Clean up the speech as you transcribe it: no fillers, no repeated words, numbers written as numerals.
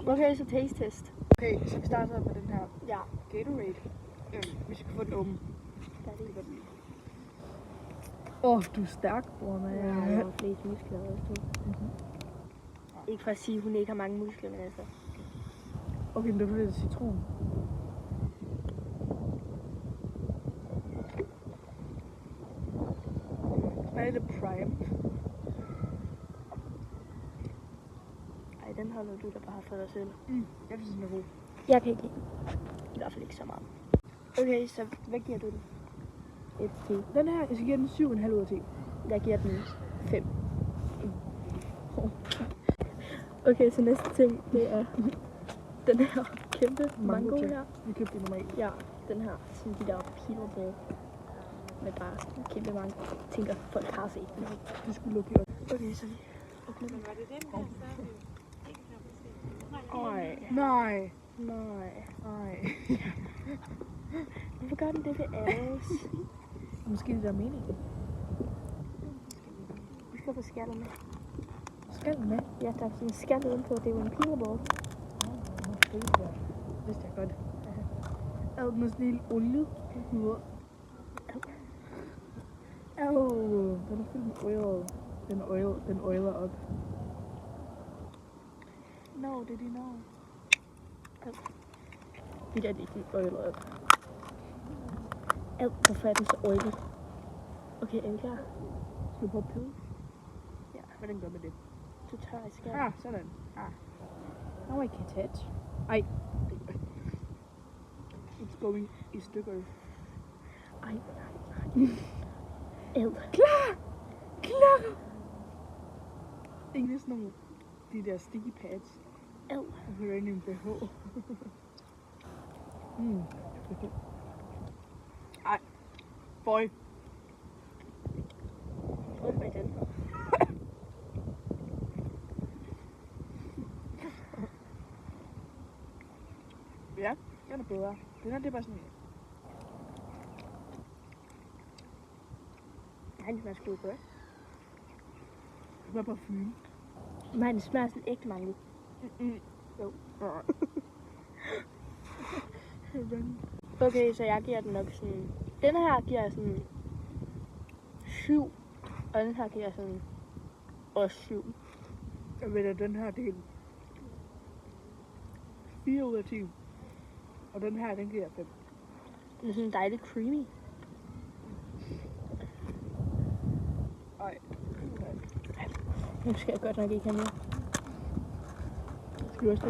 Okay, så taste test. Okay, så vi starter med den her Ja. Gatorade. Vi skal få den åben. Færdig. Du er stærk, bror, man. Ja, jeg har flest muskler også, du. Ikke for at sige, at hun ikke har mange muskler, men altså. Okay, men det er lidt citron. Smager lidt prime. Ej, den holder du da bare for dig selv. Jeg synes, den er god. Jeg kan ikke lide. I hvert fald ikke så meget. Okay, så hvad giver du den? 1 til. Den her, jeg skal give den 7,5 ud af 10. Jeg giver den 5. Okay, så næste ting, det er den her kæmpe mango her. Vi købte den normalt. Ja, den her, som de der peanut med bare en kæmpe mango. Jeg tænker, folk har set den. Det skulle lukke op. Okay, så vi åbner den. Var det den her, så er vi ikke så Ej, Nej. nej. Nej. Hvorfor gør den det ved os? Måske det der er meningen. Hvorfor skal den med? Skal den med? Ja, der er sådan en skal udenpå. Det er jo en peanut. Det vidste jeg godt. Er den sådan en olie? Den er fyldt med oil. Den oiler op. No, det er din navn. De der, de er oiler op. Hvorfor er den så oily? Okay, er vi klar? Skal du prøve at pille? Ja. Hvordan gør man det? Du tager i skal. Sådan. Now I can touch. Ej. It's going i stykker. Ej, nej. Klar! Ingen sådan nogle, de der sticky pads. Jeg hører ind i en BH. Ej. Boy. Prøv med den. Ja, den er bedre. Den her, det er bare sådan... Nej, den smager sgu godt. Det smager parfume. Nej, den smager sådan ægte mango. Jo. Okay, så jeg giver den nok sådan... Den her giver jeg sådan 7. Og den her giver jeg sådan også 7. Jeg ved, at den her del 4 ud af 10. Og den her, den giver jeg 5. Den er sådan dejligt creamy. Ej. Nu skal jeg godt nok ikke have mere. Skal vi også